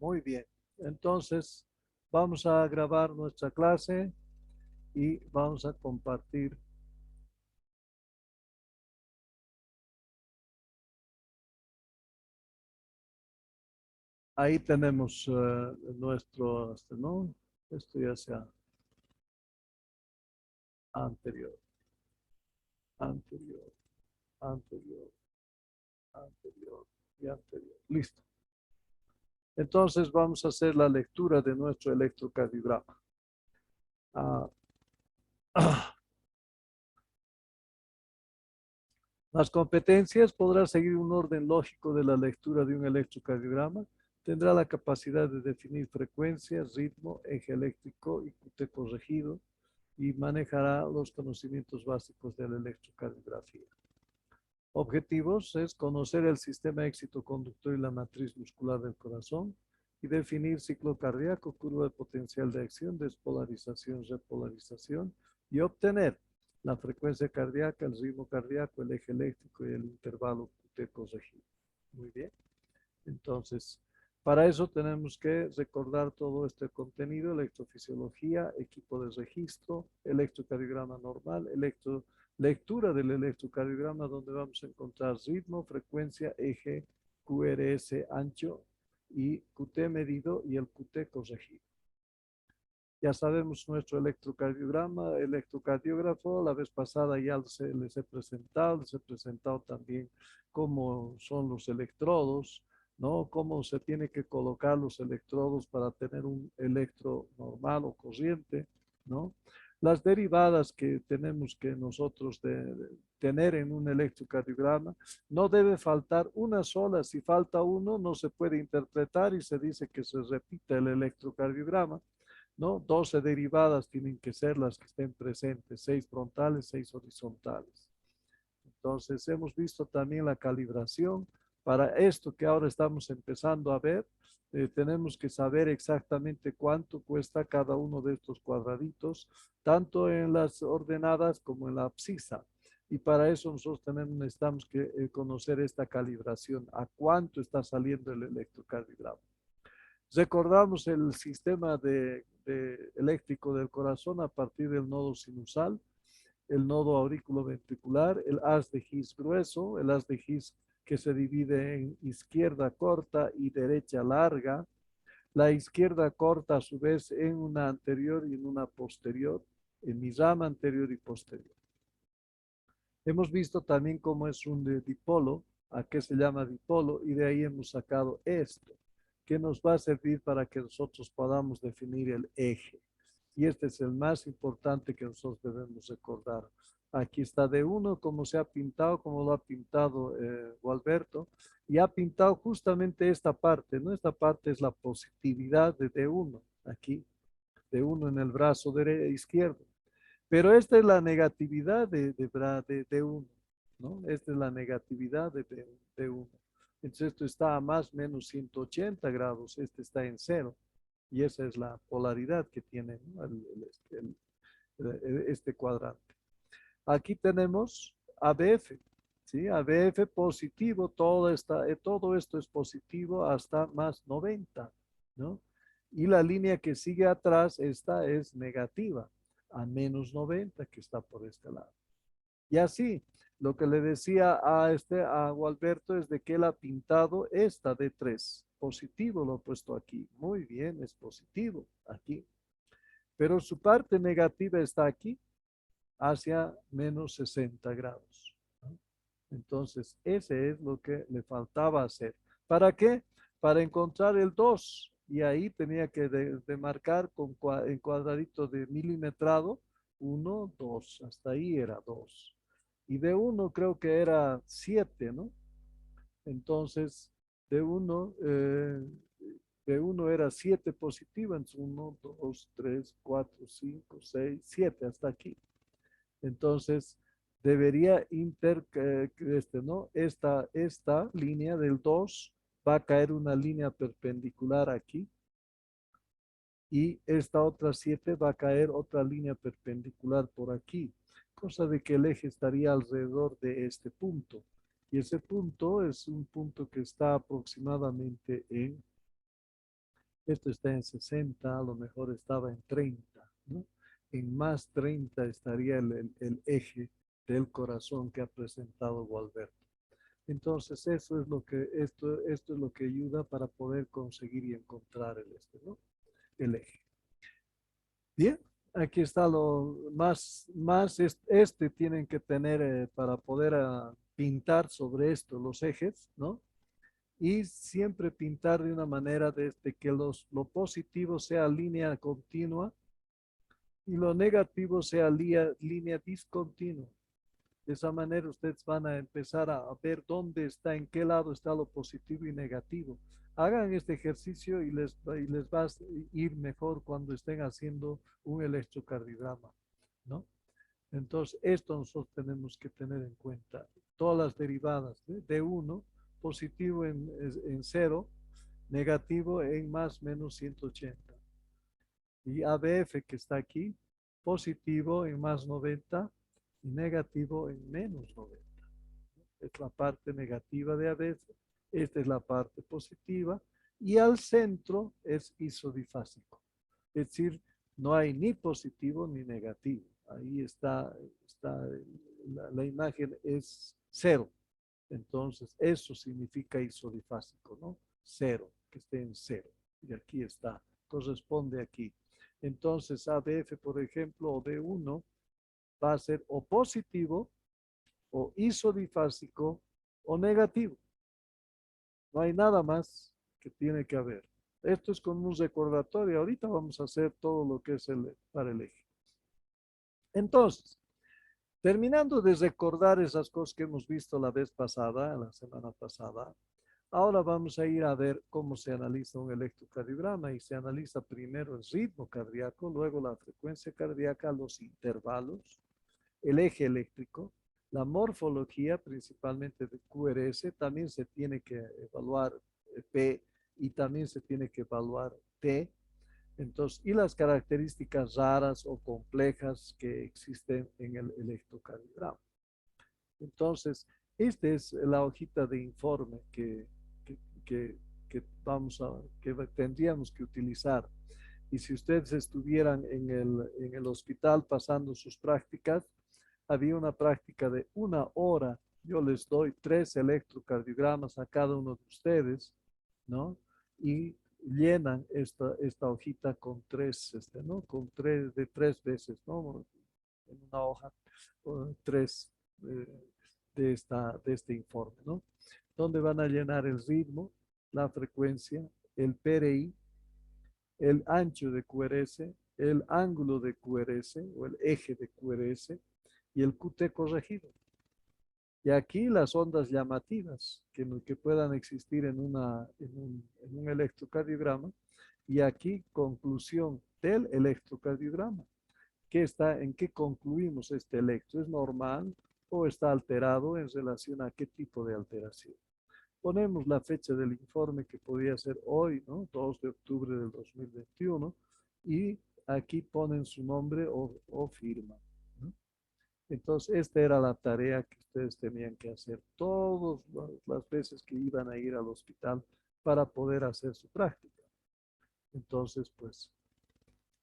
Muy bien. Entonces, vamos a grabar nuestra clase y vamos a compartir. Ahí tenemos nuestro, ¿no? Esto ya sea anterior, anterior, anterior, anterior y anterior. Listo. Entonces vamos a hacer la lectura de nuestro electrocardiograma. Ah, Las competencias podrá seguir un orden lógico de la lectura de un electrocardiograma. Tendrá la capacidad de definir frecuencia, ritmo, eje eléctrico y QT corregido y manejará los conocimientos básicos de la electrocardiografía. Objetivos es conocer el sistema éxito conductor y la matriz muscular del corazón y definir ciclo cardíaco, curva de potencial de acción, despolarización, repolarización y obtener la frecuencia cardíaca, el ritmo cardíaco, el eje eléctrico y el intervalo QT corregido. Muy bien. Entonces, para eso tenemos que recordar todo este contenido: electrofisiología, equipo de registro, electrocardiograma normal, lectura del electrocardiograma, donde vamos a encontrar ritmo, frecuencia, eje, QRS ancho y QT medido y el QT corregido. Ya sabemos nuestro electrocardiograma, electrocardiógrafo. La vez pasada ya les he presentado también cómo son los electrodos, ¿no? Cómo se tiene que colocar los electrodos para tener un electro normal o corriente, ¿no? Las derivadas que tenemos que nosotros de tener en un electrocardiograma, no debe faltar una sola. Si falta uno, no se puede interpretar y se dice que se repite el electrocardiograma, ¿no? 12 derivadas tienen que ser las que estén presentes, 6 frontales, 6 horizontales. Entonces, hemos visto también la calibración. Para esto que ahora estamos empezando a ver, tenemos que saber exactamente cuánto cuesta cada uno de estos cuadraditos, tanto en las ordenadas como en la abscisa. Y para eso nosotros necesitamos que conocer esta calibración, a cuánto está saliendo el electrocardiograma. Recordamos el sistema eléctrico del corazón a partir del nodo sinusal, el nodo auriculoventricular, el haz de His grueso, el haz de His que se divide en izquierda corta y derecha larga, la izquierda corta a su vez en una anterior y en una posterior, en mi rama anterior y posterior. Hemos visto también cómo es un dipolo, a qué se llama dipolo, y de ahí hemos sacado esto, que nos va a servir para que nosotros podamos definir el eje. Y este es el más importante que nosotros debemos recordar. Aquí está D1, como se ha pintado, como lo ha pintado Gualberto, y ha pintado justamente esta parte, ¿no? Esta parte es la positividad de D1, aquí, D1 en el brazo izquierdo. Pero esta es la negatividad de 1, ¿no? Esta es la negatividad de 1. Entonces esto está a más o menos 180 grados, este está en 0. Y esa es la polaridad que tiene, ¿no? Este cuadrante. Aquí tenemos ABF, ¿sí? ABF positivo, todo esto es positivo hasta más 90, ¿no? Y la línea que sigue atrás, esta es negativa, a menos 90, que está por este lado. Y así, lo que le decía a Gualberto es de que él ha pintado esta de 3. Positivo lo he puesto aquí. Muy bien, es positivo aquí. Pero su parte negativa está aquí, hacia menos 60 grados, ¿no? Entonces, ese es lo que le faltaba hacer. ¿Para qué? Para encontrar el 2. Y ahí tenía que demarcar en cuadradito de milimetrado 1, 2. Hasta ahí era 2. Y de 1 creo que era 7, ¿no? Entonces, de 1 era 7 positiva. Entonces, 1, 2, 3, 4, 5, 6, 7, hasta aquí. Entonces, debería ¿no? Esta línea del 2 va a caer una línea perpendicular aquí, y esta otra 7 va a caer otra línea perpendicular por aquí, cosa de que el eje estaría alrededor de este punto. Y ese punto es un punto que está aproximadamente en Esto está en 60, a lo mejor estaba en 30, ¿no? En más 30 estaría el eje del corazón que ha presentado Gualberto. Entonces, eso es lo que, esto es lo que ayuda para poder conseguir y encontrar ¿no? El eje. Bien, aquí está lo más tienen que tener para poder pintar sobre esto los ejes, ¿no? Y siempre pintar de una manera desde que lo positivo sea línea continua y lo negativo sea línea discontinua. De esa manera ustedes van a empezar a ver dónde está, en qué lado está lo positivo y negativo. Hagan este ejercicio y les va a ir mejor cuando estén haciendo un electrocardiograma, ¿no? Entonces, esto nosotros tenemos que tener en cuenta. Todas las derivadas de 1, positivo en 0, negativo en más menos 180. Y ABF que está aquí, positivo en más 90 y negativo en menos 90. Es la parte negativa de ABF, esta es la parte positiva y al centro es isodifásico. Es decir, no hay ni positivo ni negativo. Ahí está la imagen es cero. Entonces, eso significa isodifásico, ¿no? Cero, que esté en cero. Y aquí está, corresponde aquí. Entonces, ABF, por ejemplo, o D1 va a ser o positivo, o isodifásico, o negativo. No hay nada más que tiene que haber. Esto es como un recordatorio. Ahorita vamos a hacer todo lo que es para el eje. Entonces, terminando de recordar esas cosas que hemos visto la vez pasada, la semana pasada, ahora vamos a ir a ver cómo se analiza un electrocardiograma y se analiza primero el ritmo cardíaco, luego la frecuencia cardíaca, los intervalos, el eje eléctrico, la morfología principalmente de QRS, también se tiene que evaluar P y también se tiene que evaluar T. Entonces, y las características raras o complejas que existen en el electrocardiograma. Entonces, esta es la hojita de informe que, que, que tendríamos que utilizar. Y si ustedes estuvieran en el hospital pasando sus prácticas, había una práctica de 1 hora. Yo les doy 3 electrocardiogramas a cada uno de ustedes, ¿no? Y llenan esta hojita con 3, ¿no? Con 3, de 3 veces, ¿no? En una hoja, 3 eh, de este informe, ¿no? Donde van a llenar el ritmo, la frecuencia, el PRI, el ancho de QRS, el ángulo de QRS o el eje de QRS y el QT corregido. Y aquí las ondas llamativas que puedan existir en un electrocardiograma. Y aquí conclusión del electrocardiograma. ¿En qué concluimos este electro? ¿Es normal o está alterado en relación a qué tipo de alteración? Ponemos la fecha del informe que podría ser hoy, ¿no? 2 de octubre del 2021, y aquí ponen su nombre o firma, ¿no? Entonces, esta era la tarea que ustedes tenían que hacer todas las veces que iban a ir al hospital para poder hacer su práctica. Entonces, pues,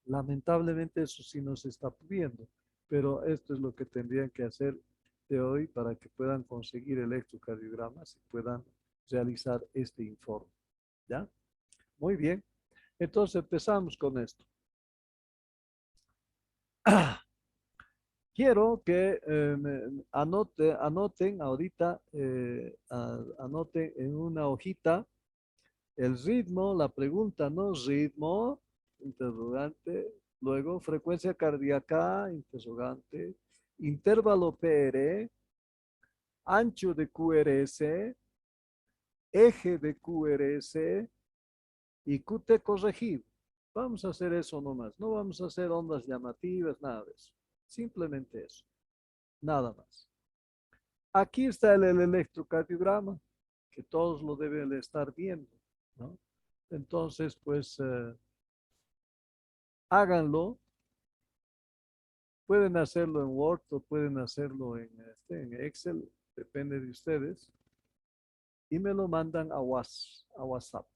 lamentablemente eso sí no se está pudiendo, pero esto es lo que tendrían que hacer de hoy para que puedan conseguir electrocardiogramas y puedan realizar este informe. ¿Ya? Muy bien. Entonces empezamos con esto. Quiero que anoten ahorita, anoten en una hojita el ritmo, la pregunta, ¿no? Ritmo, interrogante, luego frecuencia cardíaca, interrogante, intervalo PR, ancho de QRS, eje de QRS y QT corregido. Vamos a hacer eso nomás, no vamos a hacer ondas llamativas, nada de eso. Simplemente eso, nada más. Aquí está el electrocardiograma, que todos lo deben de estar viendo, ¿no? Entonces, pues, háganlo. Pueden hacerlo en Word o pueden hacerlo en Excel, depende de ustedes. Y me lo mandan a WhatsApp.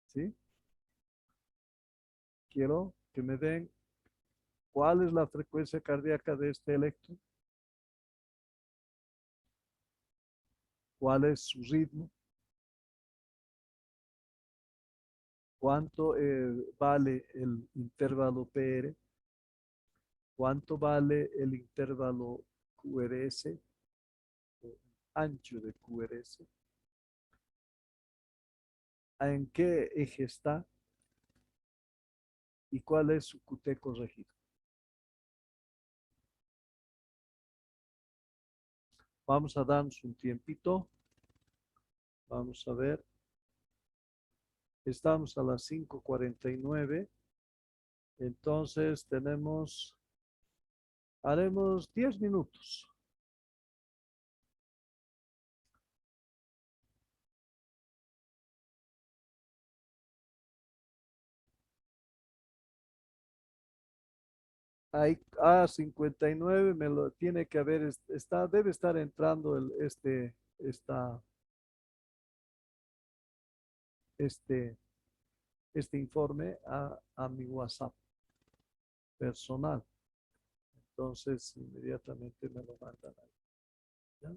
¿sí? Quiero que me den cuál es la frecuencia cardíaca de este electro, cuál es su ritmo, cuánto vale el intervalo PR, cuánto vale el intervalo QRS, o ancho de QRS, en qué eje está y cuál es su QT corregido. Vamos a darnos un tiempito. Vamos a ver. Estamos a las 5:49. Entonces haremos 10 minutos. Hay A59, me lo tiene que haber, debe estar entrando este, este informe a mi WhatsApp personal. Entonces, inmediatamente me lo mandan ahí, ¿ya?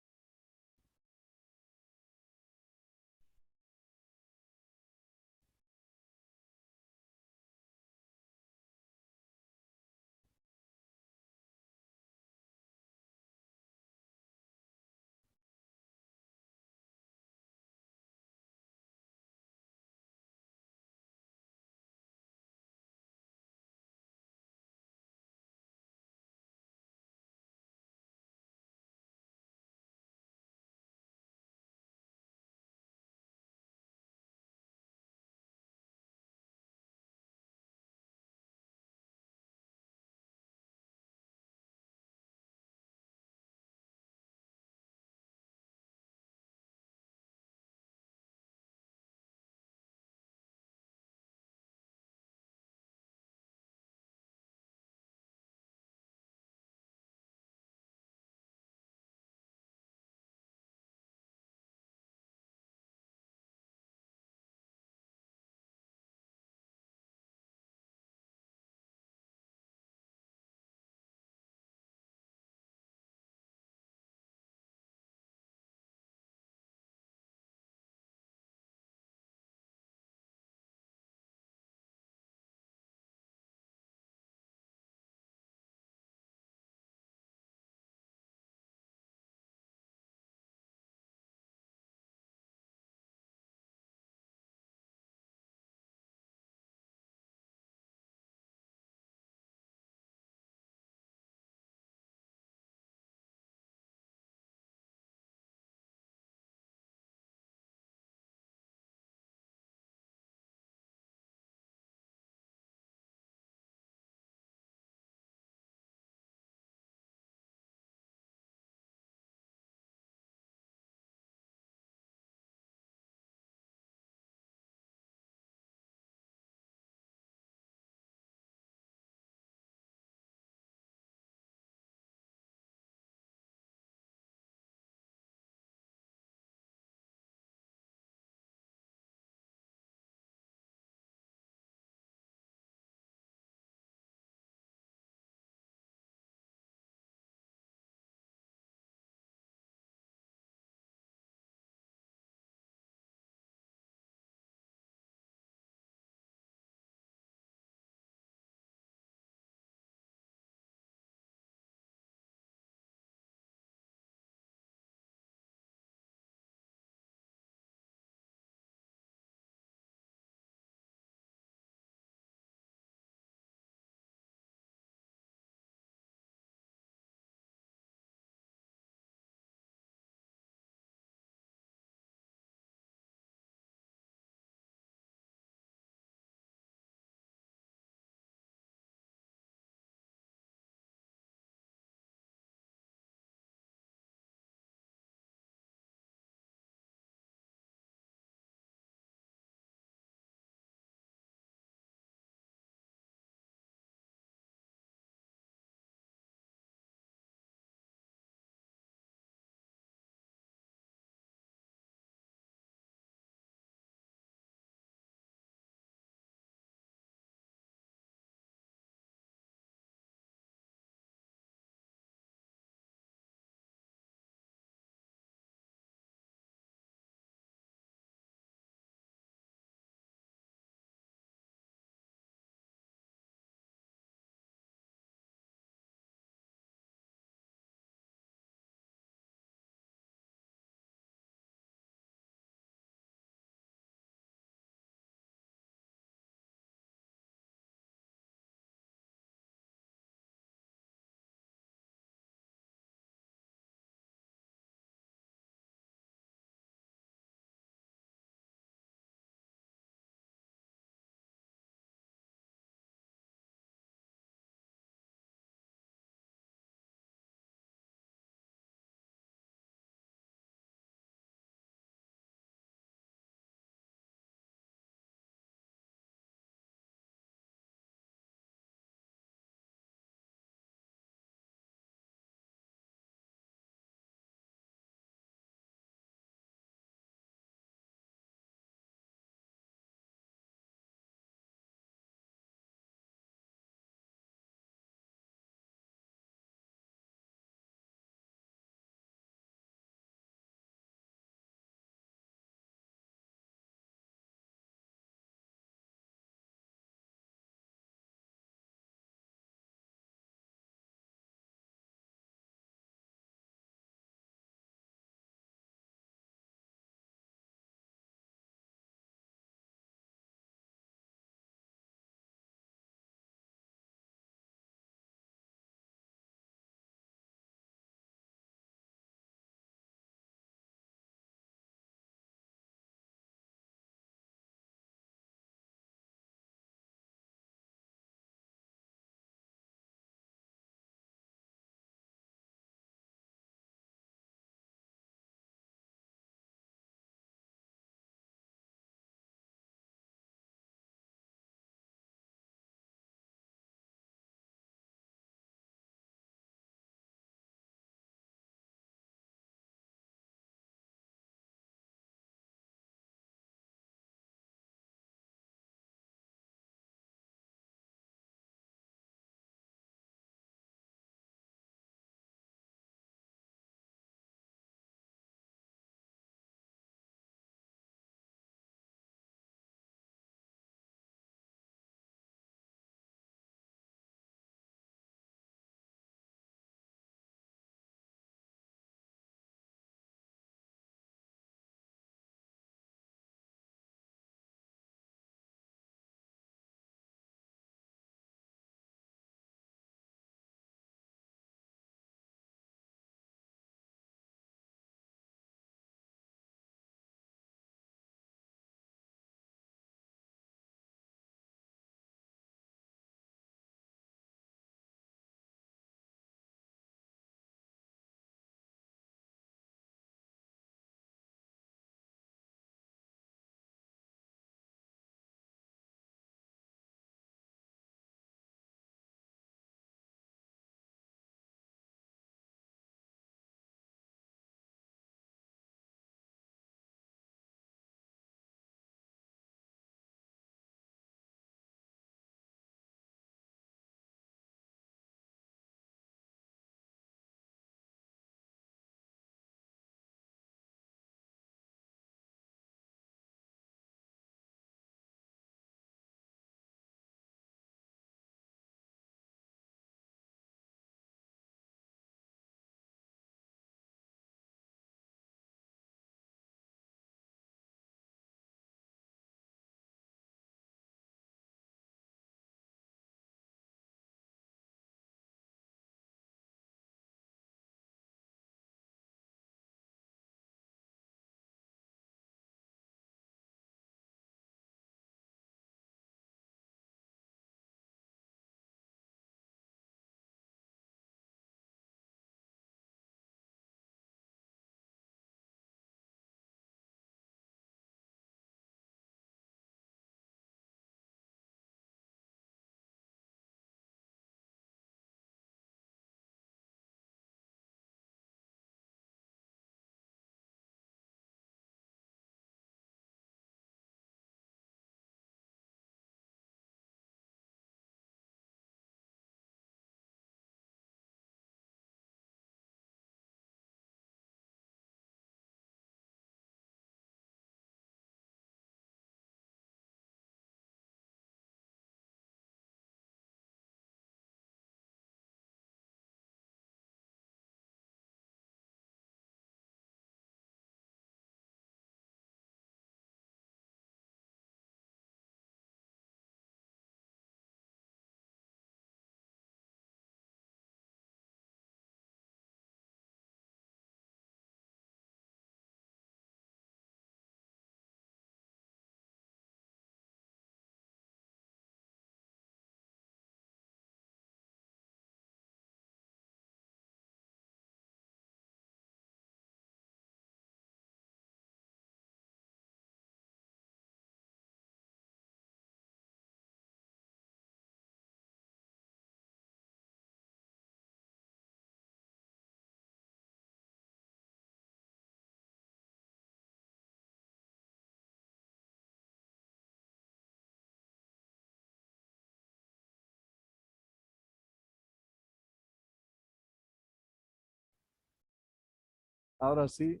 Ahora sí,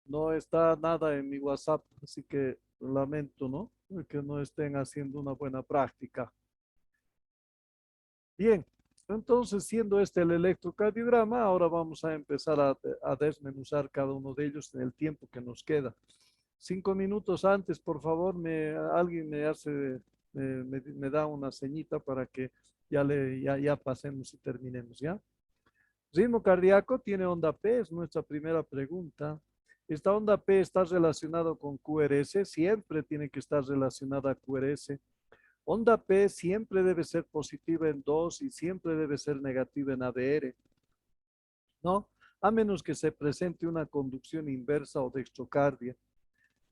no está nada en mi WhatsApp, así que lamento, ¿no? Que no estén haciendo una buena práctica. Bien, entonces siendo este el electrocardiograma, ahora vamos a empezar a desmenuzar cada uno de ellos en el tiempo que nos queda. 5 minutos antes, por favor, alguien me hace, me da una señita para que ya pasemos y terminemos, ¿ya? Ritmo cardíaco tiene onda P, es nuestra primera pregunta. Esta onda P está relacionada con QRS, siempre tiene que estar relacionada a QRS. Onda P siempre debe ser positiva en 2 y siempre debe ser negativa en ADR, ¿no? A menos que se presente una conducción inversa o dextrocardia,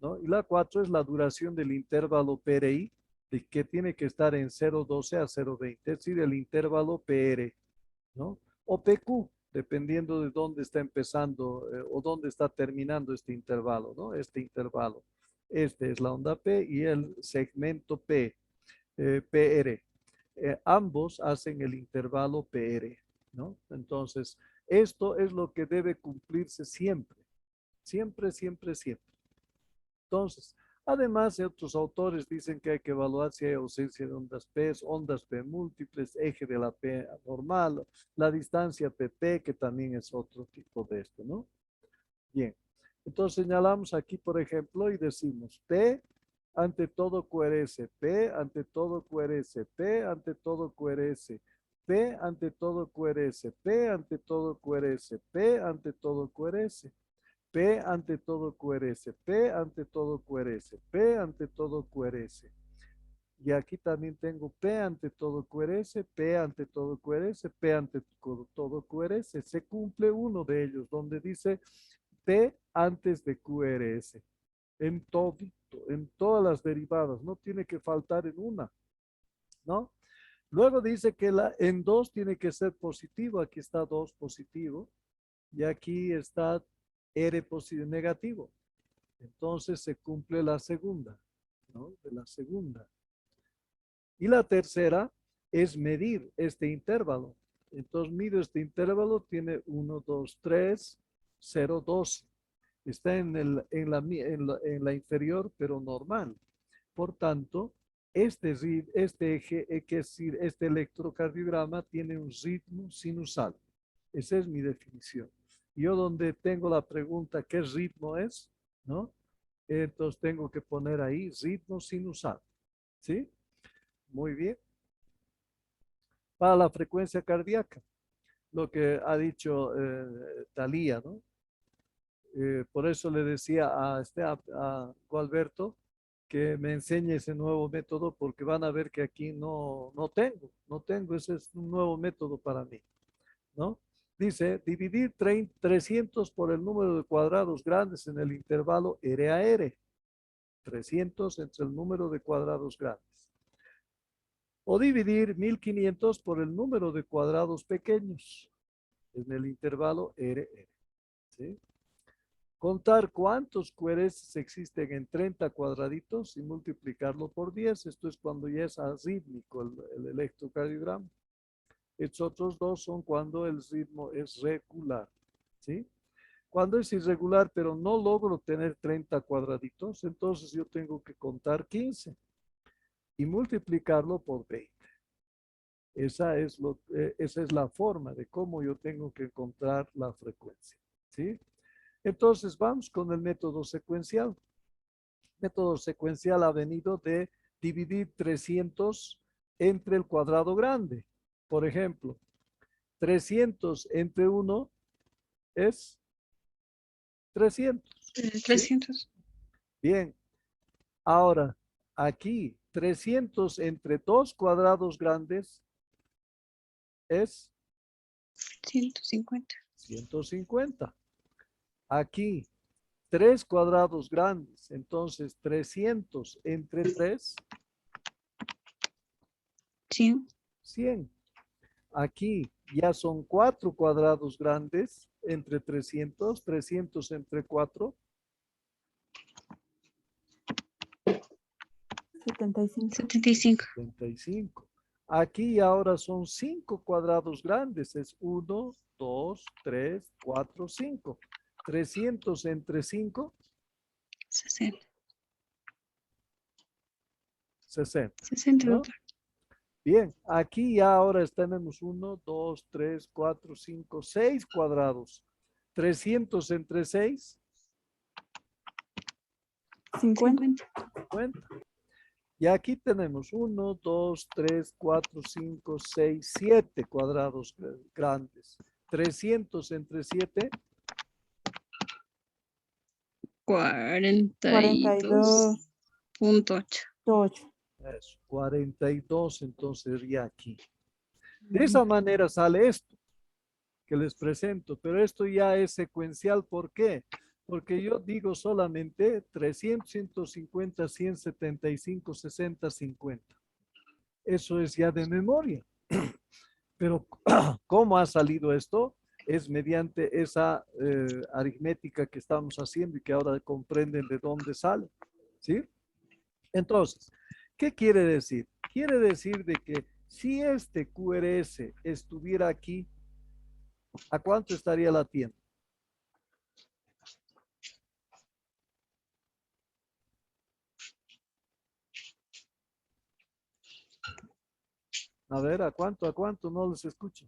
¿no? Y la 4 es la duración del intervalo PRI, de que tiene que estar en 0,12 a 0,20, es decir, el intervalo PR, ¿no? O PQ, dependiendo de dónde está empezando o dónde está terminando este intervalo, ¿no? Este intervalo. Este es la onda P y el segmento P, PR. Ambos hacen el intervalo PR, ¿no? Entonces, esto es lo que debe cumplirse siempre, siempre, siempre, siempre. Entonces, además, otros autores dicen que hay que evaluar si hay ausencia de ondas P múltiples, eje de la P normal, la distancia PP, que también es otro tipo de esto, ¿no? Bien, entonces señalamos aquí, por ejemplo, y decimos P ante todo QRS, P ante todo QRS, P ante todo QRS, P ante todo QRS, P ante todo QRS, P ante todo QRS. P ante todo QRS, P ante todo QRS, P ante todo QRS. Y aquí también tengo P ante todo QRS, P ante todo QRS, P ante todo QRS. Se cumple uno de ellos, donde dice P antes de QRS. En todo, en todas las derivadas, no tiene que faltar en una, ¿no? Luego dice que en 2 tiene que ser positivo, aquí está 2 positivo, y aquí está R positivo negativo. Entonces se cumple la segunda, ¿no? De la segunda. Y la tercera es medir este intervalo. Entonces mido este intervalo, tiene 1, 2, 3, 0, 12. Está en la inferior, pero normal. Por tanto, este eje, que es decir, este electrocardiograma tiene un ritmo sinusal. Esa es mi definición. Yo donde tengo la pregunta, ¿qué ritmo es? ¿No? Entonces tengo que poner ahí ritmo sinusal. ¿Sí? Muy bien. Para la frecuencia cardíaca, lo que ha dicho Talía, ¿no? Por eso le decía a Gualberto que me enseñe ese nuevo método porque van a ver que aquí no tengo, ese es un nuevo método para mí, ¿no? Dice, dividir 300 por el número de cuadrados grandes en el intervalo R a R. 300 entre el número de cuadrados grandes. O dividir 1500 por el número de cuadrados pequeños en el intervalo RR. ¿Sí? Contar cuántos QRS existen en 30 cuadraditos y multiplicarlo por 10. Esto es cuando ya es arrítmico el electrocardiograma. Estos otros dos son cuando el ritmo es regular. ¿Sí? Cuando es irregular, pero no logro tener 30 cuadraditos, entonces yo tengo que contar 15 y multiplicarlo por 20. Esa es la forma de cómo yo tengo que encontrar la frecuencia. ¿Sí? Entonces vamos con el método secuencial. El método secuencial ha venido de dividir 300 entre el cuadrado grande. Por ejemplo, 300 entre 1 es 300. ¿Sí? 300. Bien. Ahora, aquí 300 entre 2 cuadrados grandes es 150. 150. Aquí 3 cuadrados grandes, entonces 300 entre 3, 100. 100. Aquí ya son 4 cuadrados grandes entre 300, 300 entre 4, 75. 75. 75. Aquí ahora son 5 cuadrados grandes. Es 1, 2, 3, 4, 5. 300 entre 5, 60. 60. 60, ¿No? doctor. Bien, aquí ya ahora tenemos 1, 2, 3, 4, 5, 6 cuadrados. 300 entre 6, 50. 50. Y aquí tenemos 1, 2, 3, 4, 5, 6, 7 cuadrados grandes. 300 entre 7, 42. 42.8. 8. eso, 42 entonces sería aquí. De esa manera sale esto que les presento, pero esto ya es secuencial. ¿Por qué? Porque yo digo solamente 300, 150, 175, 60, 50. Eso es ya de memoria. Pero ¿cómo ha salido esto? Es mediante esa aritmética que estamos haciendo y que ahora comprenden de dónde sale. ¿Sí? Entonces, ¿qué quiere decir? Quiere decir de que si este QRS estuviera aquí, ¿a cuánto estaría la tienda? A ver, ¿a cuánto? No les escucho.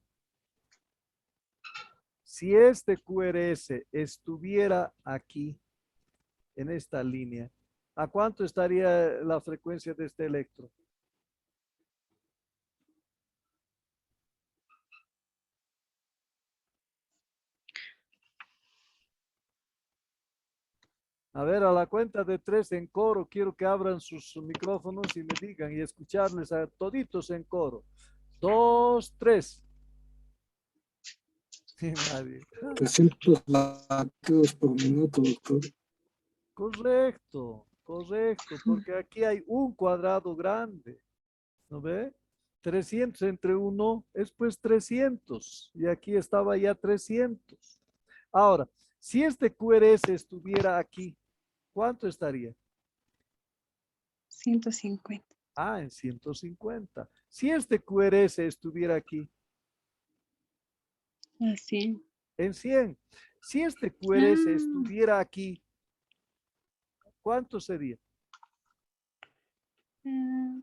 Si este QRS estuviera aquí, en esta línea, ¿a cuánto estaría la frecuencia de este electro? A ver, a la cuenta de 3 en coro, quiero que abran sus micrófonos y me digan y escucharles a toditos en coro. 2, 3. Sin nadie. 300 latidos por minuto, doctor. Correcto, correcto, porque aquí hay un cuadrado grande, ¿no ve? 300 entre 1 es pues 300 y aquí estaba ya 300. Ahora, si este QRS estuviera aquí, ¿cuánto estaría? 150. Ah, en 150. Si este QRS estuviera aquí, Así. en 100. Si este QRS Ah, estuviera aquí, ¿cuánto sería? ah,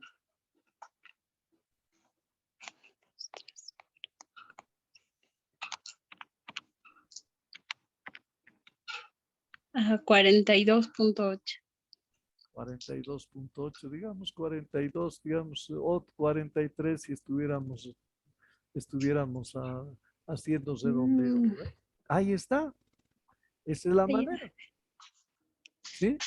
ajá, 42.8. 42.8, digamos 42, digamos, o 43 si estuviéramos haciendo redondeo, Mm, ¿no ve? Ahí está, esa es la ahí va. manera, ¿sí?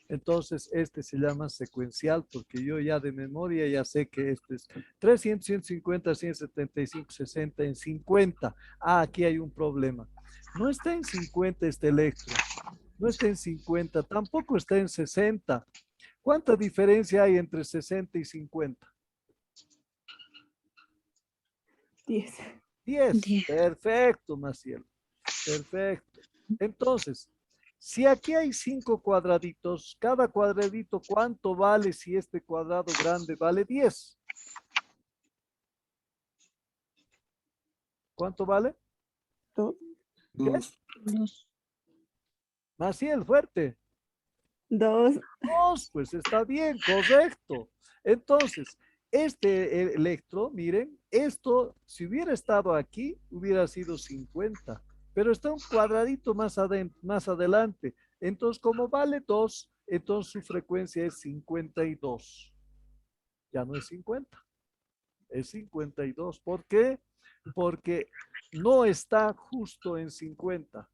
Entonces, este se llama secuencial porque yo ya de memoria ya sé que este es 300, 150, 175, 60 en 50. Ah, aquí hay un problema. No está en 50 este electro, no está en 50, tampoco está en 60. ¿Cuánta diferencia hay entre 60 y 50? 10. 10. 10. Perfecto, Maciel. Perfecto. Entonces, si aquí hay 5 cuadraditos, cada cuadradito, ¿cuánto vale si este cuadrado grande vale 10? ¿Cuánto vale? 2. ¿Qué? 2. Maciel, fuerte. 2. 2, pues está bien, correcto. Entonces, este electro, miren, esto, si hubiera estado aquí, hubiera sido 50, pero está un cuadradito más adelante. Entonces, como vale 2, entonces su frecuencia es 52. Ya no es 50, es 52. ¿Por qué? Porque no está justo en 50,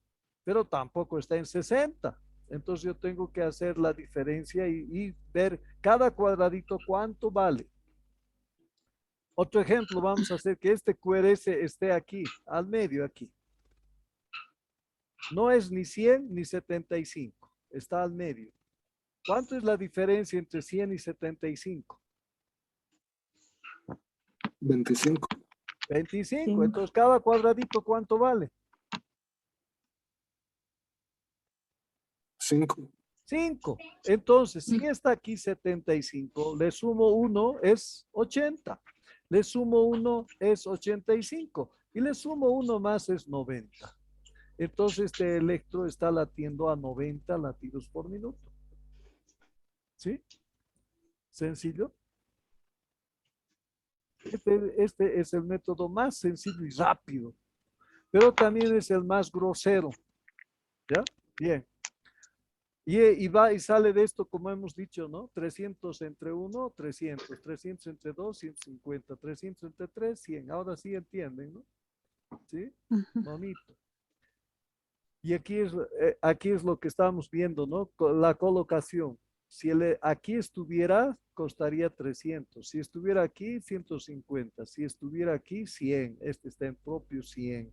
pero tampoco está en 60. Entonces yo tengo que hacer la diferencia y ver cada cuadradito cuánto vale. Otro ejemplo, vamos a hacer que este QRS esté aquí, al medio aquí. No es ni 100 ni 75, está al medio. ¿Cuánto es la diferencia entre 100 y 75? 25. 25. 5. Entonces cada cuadradito ¿cuánto vale? 5. 5. Entonces, si está aquí 75, le sumo 1 es 80. Le sumo 1 es 85. Y le sumo 1 más es 90. Entonces, este electro está latiendo a 90 latidos por minuto. ¿Sí? Sencillo. Este es el método más sencillo y rápido, pero también es el más grosero. ¿Ya? Bien. Y va y sale de esto, como hemos dicho, ¿no? 300 entre 1, 300, 300 entre 2, 150, 300 entre 3, 100. Ahora sí entienden, ¿no? ¿Sí? Ujú. Bonito. Y aquí es lo que estamos viendo, ¿no? La colocación. Si aquí estuviera, costaría 300. Si estuviera aquí, 150. Si estuviera aquí, 100. Este está en propio 100.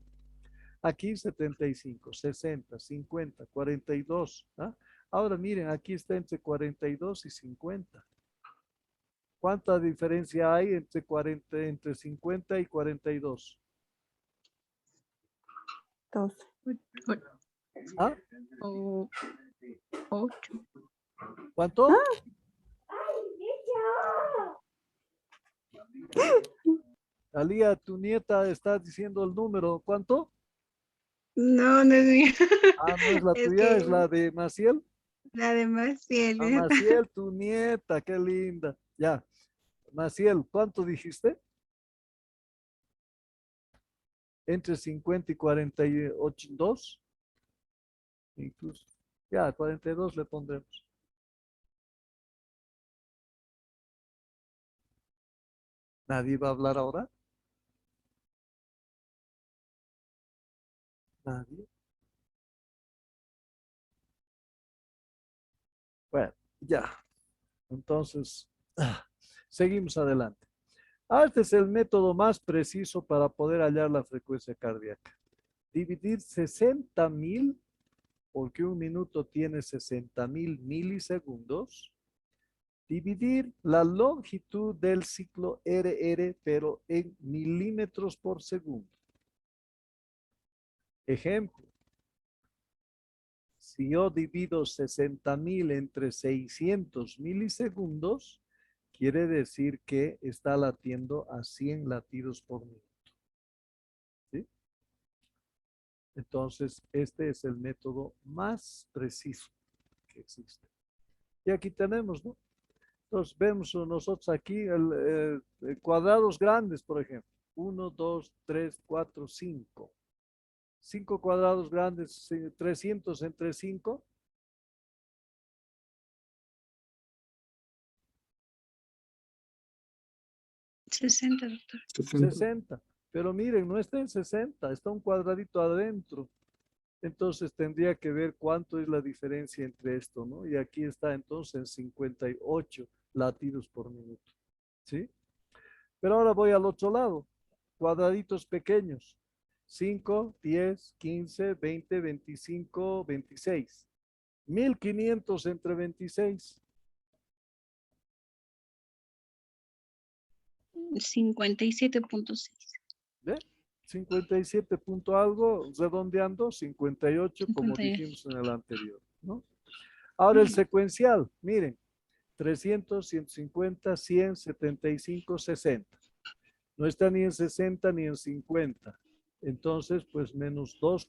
Aquí 75, 60, 50, 42. ¿Ah? Ahora miren, aquí está entre 42 y 50. ¿Cuánta diferencia hay entre 50 y 42? 2. ¿Ah? O 8. ¿Cuánto? Alía, tu nieta está diciendo el número. ¿Cuánto? No, no es mía. Ah, no es la Es tuya, es que la de Maciel. la de Maciel. Ah, Maciel, tu nieta, qué linda. Ya. Maciel, ¿cuánto dijiste? Entre 50 y 48, 2. Incluso. Ya, 42 le pondremos. ¿Nadie va a hablar ahora? Nadie. Bueno, ya. Entonces, seguimos adelante. Este es el método más preciso para poder hallar la frecuencia cardíaca. Dividir 60.000, porque un minuto tiene 60.000 milisegundos. Dividir la longitud del ciclo RR, pero en milímetros por segundo. Ejemplo, si yo divido 60.000 entre 600 milisegundos, quiere decir que está latiendo a 100 latidos por minuto. ¿Sí? Entonces, este es el método más preciso que existe. Y aquí tenemos, ¿no? Entonces, vemos nosotros aquí cuadrados grandes, por ejemplo. 1, 2, 3, 4, 5. 5 cuadrados grandes, 300 entre 5. 60, doctor. 60. Pero miren, no está en 60, está un cuadradito adentro. Entonces tendría que ver cuánto es la diferencia entre esto, ¿no? Y aquí está entonces en 58 latidos por minuto. ¿Sí? Pero ahora voy al otro lado. Cuadraditos pequeños. 5, 10, 15, 20, 25, 26. 1500 entre 26. 57.6. ¿Ve? 57 punto algo, redondeando, 58, como 58. dijimos en el anterior, ¿no? Ahora el secuencial, miren, 300, 150, 100, 75, 60. No está ni en 60 ni en 50. Entonces, pues menos dos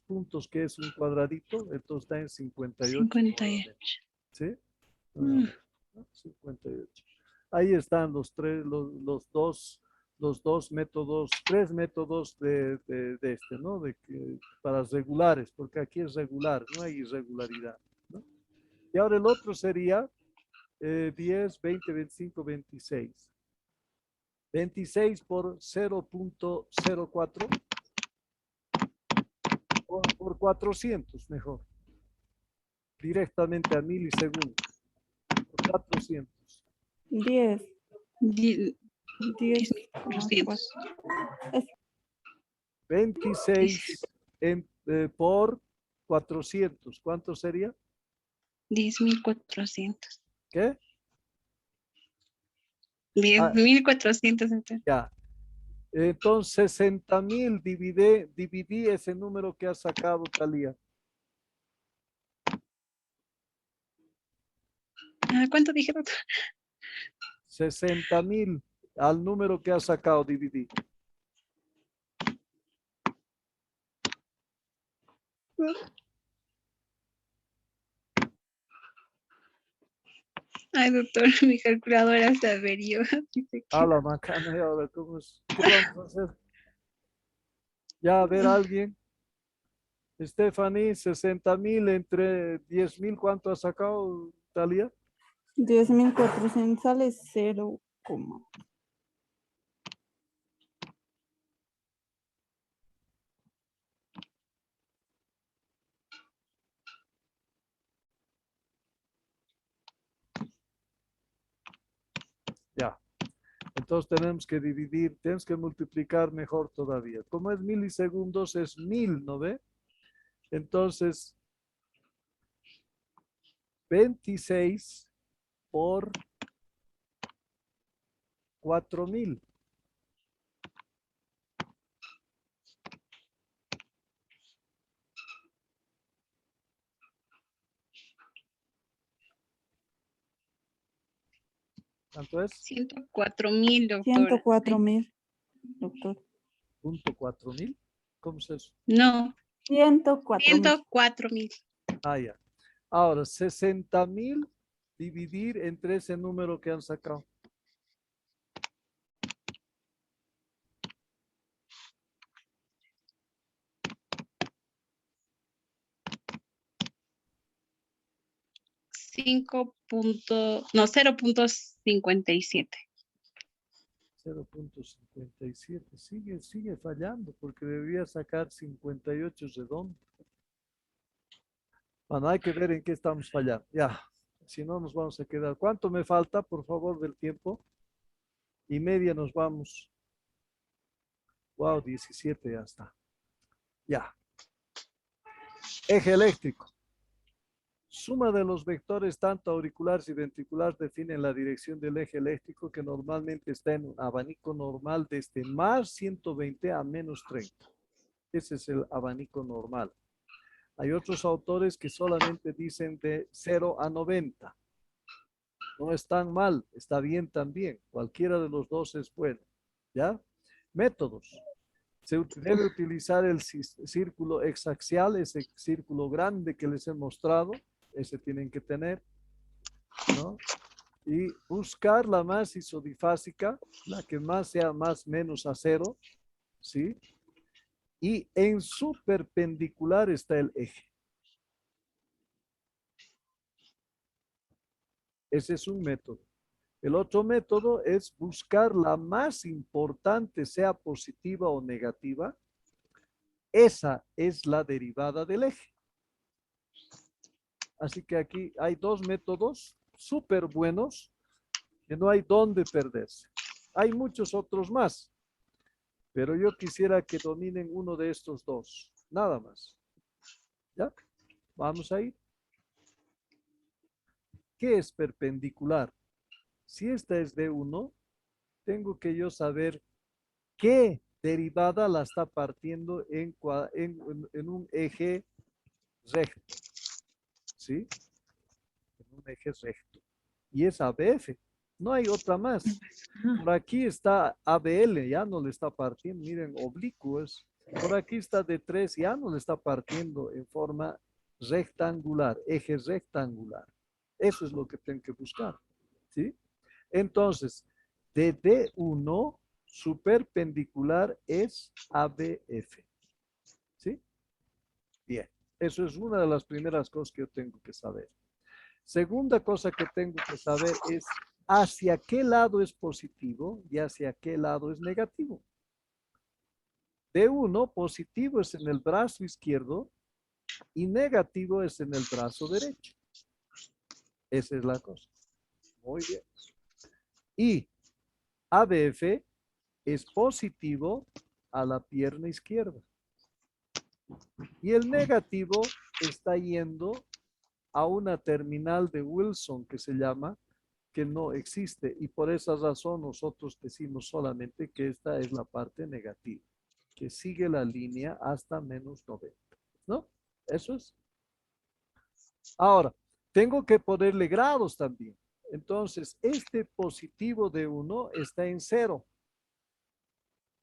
puntos, que es un cuadradito, entonces está en 58 nuevamente. 58. ¿Sí? Mm. Nuevamente, ¿no? 58. Ahí están los dos métodos, tres métodos de este, ¿no? Para regulares, porque aquí es regular, no hay irregularidad, ¿no? Y ahora el otro sería 10, 20, 25, 26. 26 por 0.04 por 400, mejor. Directamente a milisegundos. Por 400. 10. 10 10.400. 26 por 400. ¿Cuánto sería? 10.400. ¿Qué? 10.400. Entonces. Ya. Entonces, 60.000 dividí ese número que has sacado, Talía. ¿Cuánto dije, doctor? 60,000 al número que has sacado, dividí. Ay, doctor, mi calculadora se averió. Dice que A la macana, y ahora, ¿cómo es? ¿Qué vamos a hacer? Ya, a ver, alguien. Stephanie, 60,000 entre 10,000, ¿cuánto has sacado, Talia? 10.400 sale 0, Ya. Entonces tenemos que dividir, tenemos que multiplicar mejor todavía. Como es milisegundos, es 1000, ¿no ve? Entonces, 26 por 4,000. ¿Cuánto es? 104,000, doctor. 104.000, doctor. ¿Punto 4,000? ¿Cómo es eso? No, 104.000. 104,000. Ah, ya. Ahora, 60,000 dividir entre ese número que han sacado. No, 0.57. 0,57. Sigue fallando porque debía sacar 58 redondo. Bueno, hay que ver en qué estamos fallando. Ya, si no nos vamos a quedar. ¿Cuánto me falta, por favor, del tiempo? Y media nos vamos. Wow, 17 ya está. Ya. Eje eléctrico. Suma de los vectores tanto auriculares y ventriculares definen la dirección del eje eléctrico que normalmente está en un abanico normal desde más 120 a menos 30. Ese es el abanico normal. Hay otros autores que solamente dicen de 0 a 90. No están mal, está bien también. Cualquiera de los dos es bueno. ¿Ya? Métodos. Se debe utilizar el círculo hexaxial, ese círculo grande que les he mostrado. Ese tienen que tener, ¿no? Y buscar la más isodifásica, la que más sea más menos a 0, ¿sí? Y en su perpendicular está el eje. Ese es un método. El otro método es buscar la más importante, sea positiva o negativa. Esa es la derivada del eje. Así que aquí hay dos métodos súper buenos que no hay dónde perderse. Hay muchos otros más, pero yo quisiera que dominen uno de estos dos, nada más. ¿Ya? Vamos a ir. ¿Qué es perpendicular? Si esta es de 1, tengo que yo saber qué derivada la está partiendo en un eje recto. ¿Sí? En un eje recto. Y es ABF. No hay otra más. Por aquí está ABL, ya no le está partiendo. Miren, oblicuos. Por aquí está D3, ya no le está partiendo en forma rectangular, eje rectangular. Eso es lo que tengo que buscar. ¿Sí? Entonces, de D1, su perpendicular es ABF. ¿Sí? Bien. Eso es una de las primeras cosas que yo tengo que saber. Segunda cosa que tengo que saber es hacia qué lado es positivo y hacia qué lado es negativo. D1, positivo es en el brazo izquierdo y negativo es en el brazo derecho. Esa es la cosa. Muy bien. Y ABF es positivo a la pierna izquierda. Y el negativo está yendo a una terminal de Wilson que se llama, que no existe. Y por esa razón nosotros decimos solamente que esta es la parte negativa, que sigue la línea hasta menos 90. ¿No? Eso es. Ahora, tengo que ponerle grados también. Entonces, este positivo de 1 está en 0.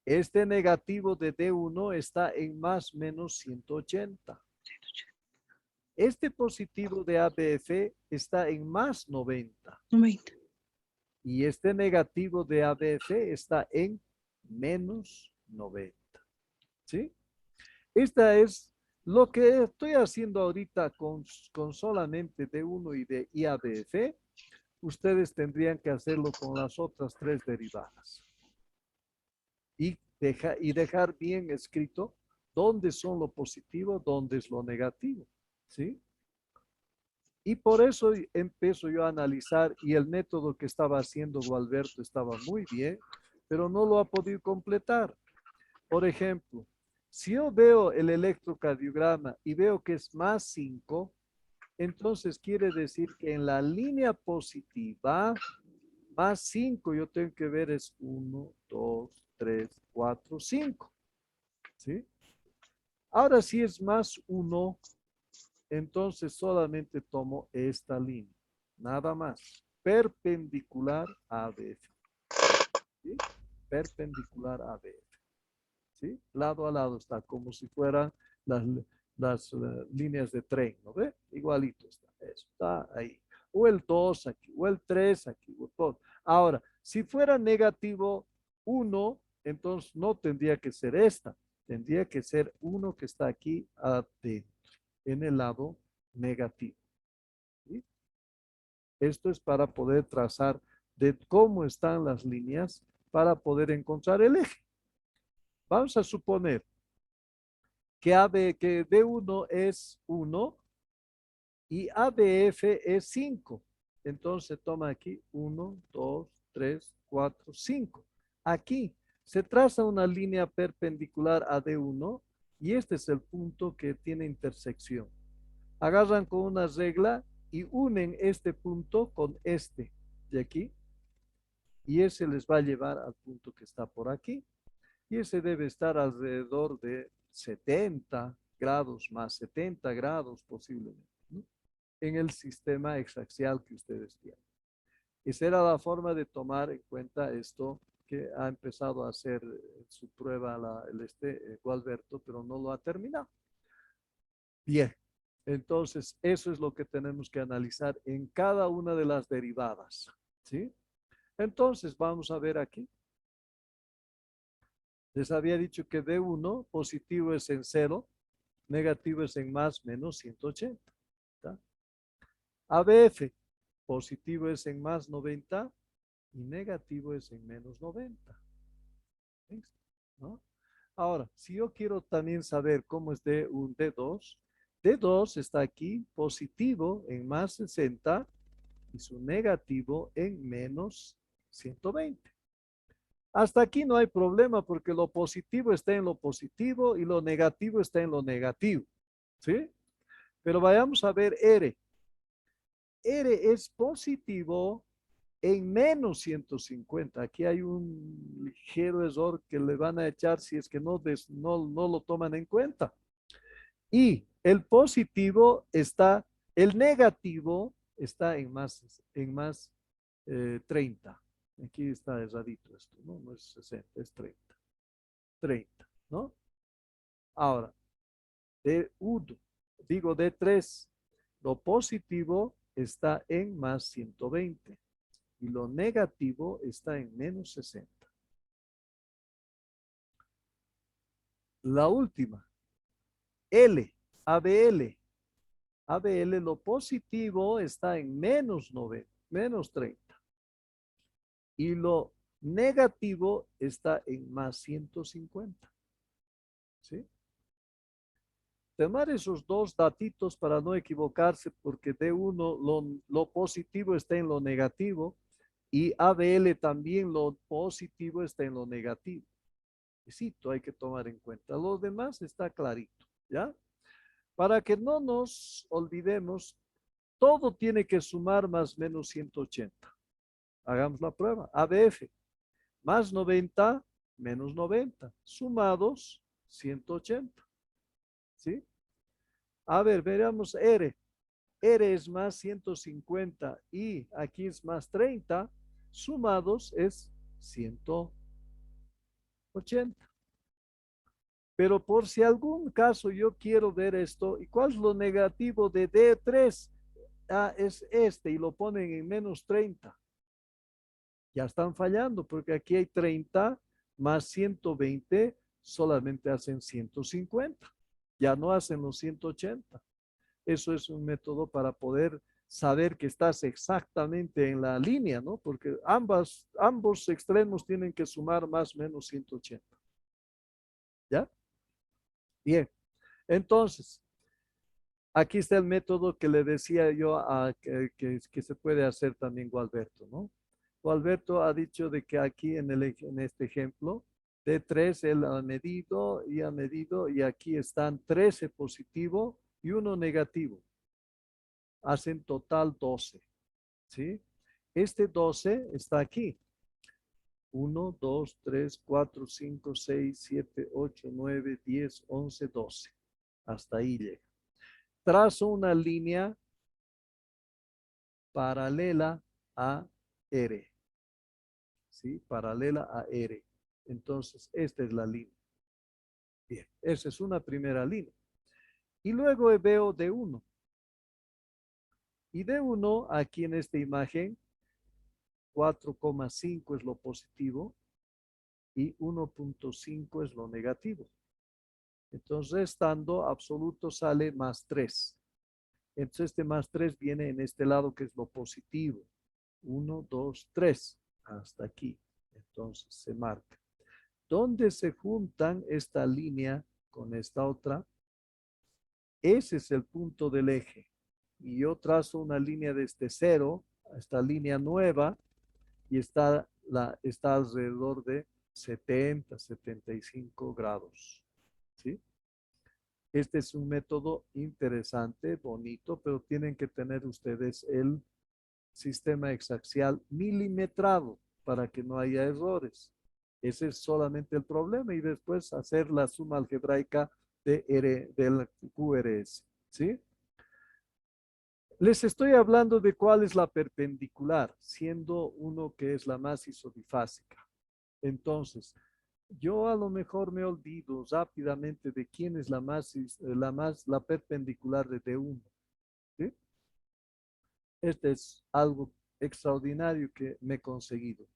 Este negativo de D1 está en más menos 180. Este positivo de ABF está en más 90. 90. Y este negativo de ABF está en menos 90. ¿Sí? Esta es lo que estoy haciendo ahorita con solamente D1 y de IABF. Ustedes tendrían que hacerlo con las otras 3 derivadas. Y dejar bien escrito dónde son lo positivo, dónde es lo negativo. ¿Sí? Y por eso empiezo yo a analizar, y el método que estaba haciendo Gualberto estaba muy bien, pero no lo ha podido completar. Por ejemplo, si yo veo el electrocardiograma y veo que es más 5, entonces quiere decir que en la línea positiva, más 5 yo tengo que ver es 1, 2, 3, 4, 5. ¿Sí? Ahora si es más 1, entonces solamente tomo esta línea, nada más, perpendicular a ABF. ¿Sí? Perpendicular a ABF. ¿Sí? Lado a lado está, como si fueran las líneas de tren, ¿no ve? Igualito está, eso está ahí. O el 2 aquí, o el 3 aquí, o todo. Ahora, si fuera negativo 1, entonces no tendría que ser esta, tendría que ser 1 que está aquí adentro, en el lado negativo. ¿Sí? Esto es para poder trazar de cómo están las líneas para poder encontrar el eje. Vamos a suponer que que D1 es 1 y ABF es 5. Entonces toma aquí 1, 2, 3, 4, 5. Aquí se traza una línea perpendicular a D1 y este es el punto que tiene intersección. Agarran con una regla y unen este punto con este de aquí y ese les va a llevar al punto que está por aquí. Y ese debe estar alrededor de 70 grados más 70 grados posiblemente, ¿no? En el sistema hexaxial que ustedes tienen. Esa era la forma de tomar en cuenta esto que ha empezado a hacer su prueba Gualberto, pero no lo ha terminado. Bien, entonces eso es lo que tenemos que analizar en cada una de las derivadas, ¿sí? Entonces vamos a ver aquí. Les había dicho que D1 positivo es en 0, negativo es en más menos 180. ¿Tá? ABF positivo es en más 90 y negativo es en menos 90. ¿No? Ahora, si yo quiero también saber cómo es un D2, D2 está aquí positivo en más 60 y su negativo en menos 120. Hasta aquí no hay problema porque lo positivo está en lo positivo y lo negativo está en lo negativo. ¿Sí? Pero vayamos a ver R. R es positivo en menos 150. Aquí hay un ligero error que le van a echar si es que no lo toman en cuenta. Y el positivo está, el negativo está en más 30. Aquí está erradito esto, ¿no? No es 60, es 30. 30, ¿no? Ahora, de 1, digo de 3, lo positivo está en más 120 y lo negativo está en menos 60. La última, L, ABL. ABL, lo positivo está en menos 90, menos 30. Y lo negativo está en más 150. ¿Sí? Tomar esos dos datitos para no equivocarse, porque D1 lo positivo está en lo negativo y ABL también lo positivo está en lo negativo. Sí, hay que tomar en cuenta. Lo demás está clarito, ¿ya? Para que no nos olvidemos, todo tiene que sumar más menos 180. Hagamos la prueba. ABF, más 90, menos 90. Sumados, 180. ¿Sí? A ver, veamos R. R es más 150 y aquí es más 30, sumados es 180. Pero por si algún caso yo quiero ver esto, ¿y cuál es lo negativo de D3? Ah, es este y lo ponen en menos 30. Ya están fallando porque aquí hay 30 más 120, solamente hacen 150. Ya no hacen los 180. Eso es un método para poder saber que estás exactamente en la línea, ¿no? Porque ambos extremos tienen que sumar más o menos 180. ¿Ya? Bien. Entonces, aquí está el método que le decía yo que se puede hacer también Gualberto, ¿no? Gualberto ha dicho de que aquí en este ejemplo, D3 él ha medido y aquí están 13 positivo y 1 negativo. Hacen total 12, ¿sí? Este 12 está aquí. 1, 2, 3, 4, 5, 6, 7, 8, 9, 10, 11, 12. Hasta ahí llega. Trazo una línea paralela a R, ¿sí? Paralela a R. Entonces, esta es la línea. Bien, esa es una primera línea. Y luego veo D1. Y D1, aquí en esta imagen, 4,5 es lo positivo y 1,5 es lo negativo. Entonces, restando absoluto sale más 3. Entonces, este más 3 viene en este lado que es lo positivo. 1, 2, 3. Hasta aquí. Entonces, se marca. ¿Dónde se juntan esta línea con esta otra? Ese es el punto del eje. Y yo trazo una línea desde 0 a esta línea nueva y está alrededor de 70, 75 grados. ¿Sí? Este es un método interesante, bonito, pero tienen que tener ustedes el sistema exaxial milimetrado para que no haya errores. Ese es solamente el problema y después hacer la suma algebraica del QRS. ¿Sí? Les estoy hablando de cuál es la perpendicular, siendo uno que es la más isodifásica. Entonces, yo a lo mejor me olvido rápidamente de quién es la perpendicular de D1. ¿Sí? Este es algo extraordinario que me he conseguido.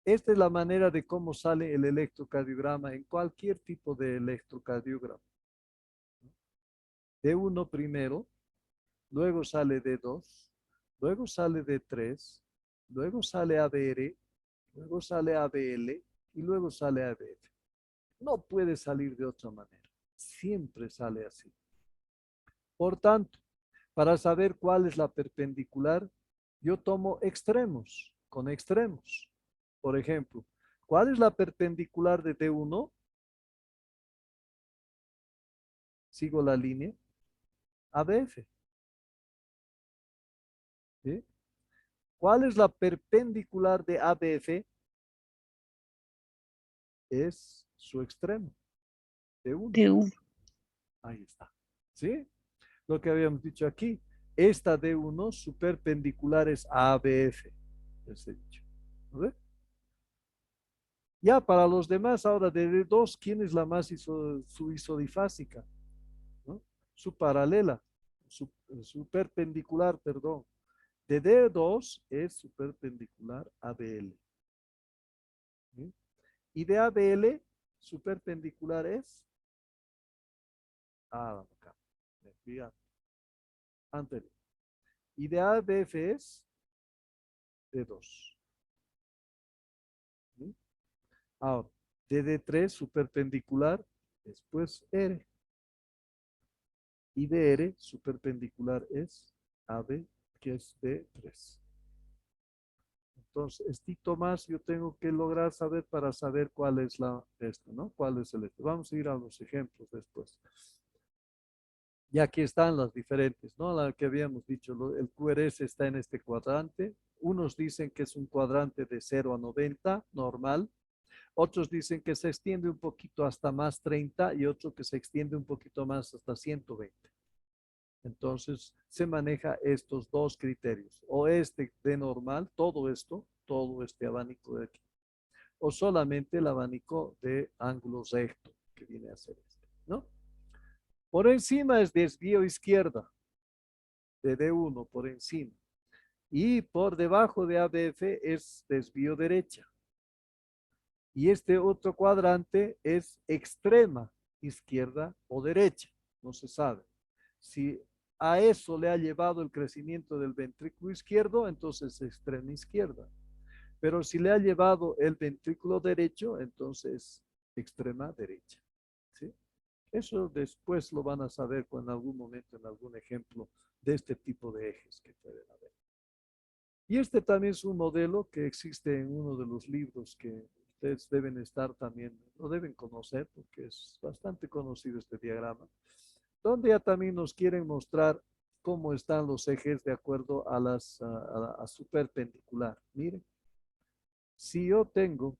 Esta es la manera de cómo sale el electrocardiograma en cualquier tipo de electrocardiograma. D1 primero, luego sale D2, luego sale D3, luego sale ABR, luego sale ABL y luego sale ABF. No puede salir de otra manera. Siempre sale así. Por tanto, para saber cuál es la perpendicular, yo tomo extremos con extremos. Por ejemplo, ¿cuál es la perpendicular de D1? Sigo la línea. ABF. ¿Sí? ¿Cuál es la perpendicular de ABF? Es su extremo. D1. D1. Ahí está. ¿Sí? Lo que habíamos dicho aquí. Esta D1, su perpendicular es ABF. Les he dicho. ¿No? Ya para los demás, ahora de D2, ¿quién es la más su isodifásica? ¿No? Su paralela, su perpendicular, perdón. De D2 es su perpendicular ABL. ¿Sí? Y de ABL, su perpendicular es acá. Anterior. Y de ABF es D2. ¿Sí? Ahora, de D3, su perpendicular, después R. Y de R, su perpendicular es AB, que es D3. Entonces, estito más yo tengo que lograr saber para saber cuál es ¿no? ¿Cuál es el este? Vamos a ir a los ejemplos después. Y aquí están las diferentes, ¿no? La que habíamos dicho, el QRS está en este cuadrante. Unos dicen que es un cuadrante de 0 a 90, normal. Otros dicen que se extiende un poquito hasta más 30 y otro que se extiende un poquito más hasta 120. Entonces, se maneja estos dos criterios. O este de normal, todo esto, todo este abanico de aquí. O solamente el abanico de ángulo recto, que viene a ser este, ¿no? Por encima es desvío izquierda, de D1 por encima. Y por debajo de ABF es desvío derecha. Y este otro cuadrante es extrema izquierda o derecha, no se sabe. Si a eso le ha llevado el crecimiento del ventrículo izquierdo, entonces extrema izquierda. Pero si le ha llevado el ventrículo derecho, entonces extrema derecha. ¿Sí? Eso después lo van a saber en algún momento, en algún ejemplo de este tipo de ejes que pueden haber. Y este también es un modelo que existe en uno de los libros que ustedes deben estar también, lo deben conocer porque es bastante conocido este diagrama, donde ya también nos quieren mostrar cómo están los ejes de acuerdo a su perpendicular. Miren, si yo tengo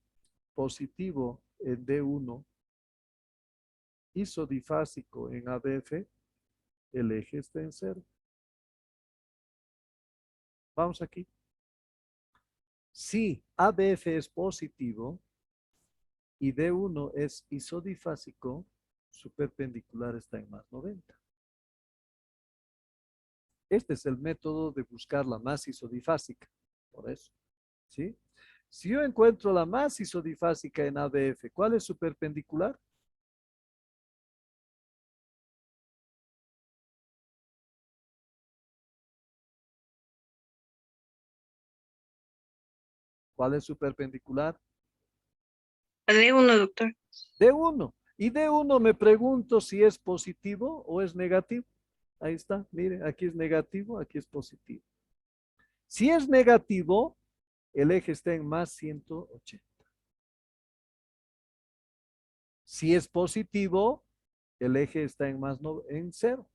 positivo en D1, isodifásico en ABF, el eje está en 0. Vamos aquí. Si ABF es positivo y D1 es isodifásico, su perpendicular está en más 90. Este es el método de buscar la más isodifásica, por eso, ¿sí? Si yo encuentro la más isodifásica en ABF, ¿cuál es su perpendicular? ¿Cuál es su perpendicular? D1, doctor. D1. Y D1 me pregunto si es positivo o es negativo. Ahí está, mire, aquí es negativo, aquí es positivo. Si es negativo, el eje está en más 180. Si es positivo, el eje está en más en 0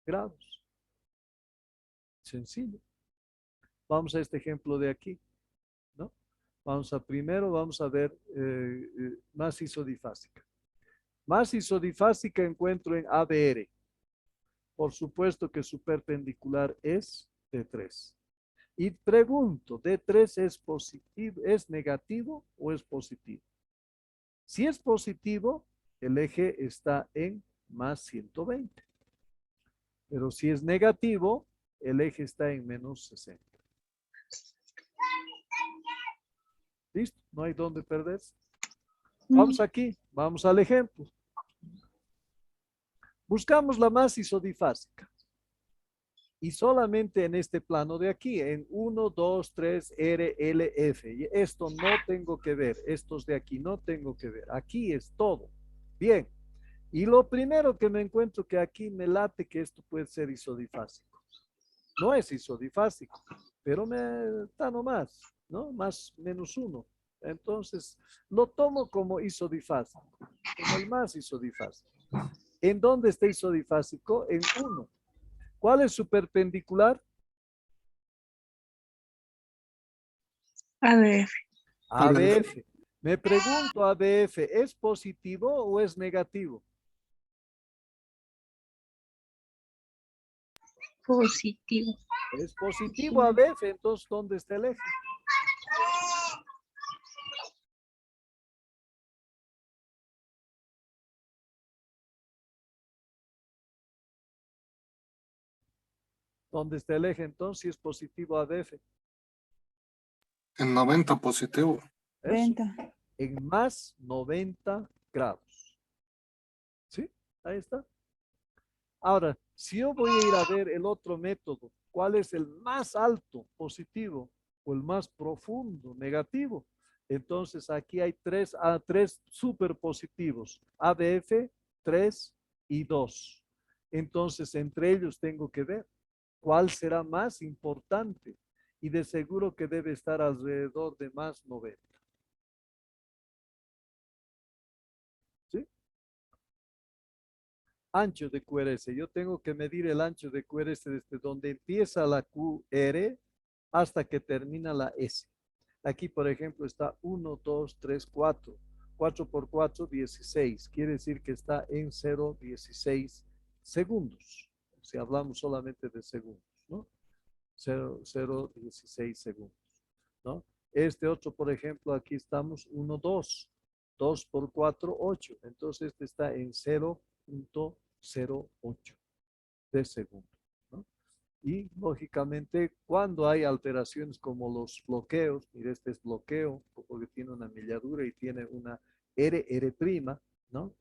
grados. Sencillo. Vamos a este ejemplo de aquí, ¿no? Primero vamos a ver más isodifásica. Más isodifásica encuentro en ABR. Por supuesto que su perpendicular es D3. Y pregunto, ¿D3 es positivo, es negativo o es positivo? Si es positivo, el eje está en más 120. Pero si es negativo, el eje está en menos 60. ¿Listo? No hay dónde perderse. Vamos aquí, vamos al ejemplo. Buscamos la más isodifásica. Y solamente en este plano de aquí, en 1, 2, 3, R, L, F. Y esto no tengo que ver, estos de aquí no tengo que ver. Aquí es todo. Bien. Y lo primero que me encuentro que aquí me late que esto puede ser isodifásico. No es isodifásico, pero me está nomás, ¿no? Más menos 1. Entonces, lo tomo como isodifásico, como el más isodifásico. ¿En dónde está isodifásico? En 1. ¿Cuál es su perpendicular? ABF. ABF. Me pregunto, ABF, ¿es positivo o es negativo? Positivo. Es positivo ABF, entonces, ¿dónde está el eje? ¿Dónde está el eje entonces si es positivo ABF? En 90 positivo. Eso, 90. en más 90 grados. ¿Sí? Ahí está. Ahora, si yo voy a ir a ver el otro método, ¿cuál es el más alto positivo o el más profundo negativo? Entonces aquí hay tres superpositivos, ABF, 3 y 2. Entonces entre ellos tengo que ver cuál será más importante y de seguro que debe estar alrededor de más 90. ¿Sí? Ancho de QRS. Yo tengo que medir el ancho de QRS desde donde empieza la QR hasta que termina la S. Aquí, por ejemplo, está 1, 2, 3, 4. 4 por 4, 16. Quiere decir que está en 0,16 segundos. si hablamos solamente de segundos, ¿no? 0,16 segundos, ¿no? Este otro, por ejemplo, aquí estamos 1, 2. 2 por 4, 8. Entonces este está en 0,08 de segundo, ¿no? Y lógicamente cuando hay alteraciones como los bloqueos, mire, este es bloqueo porque tiene una milladura y tiene una R', ¿no?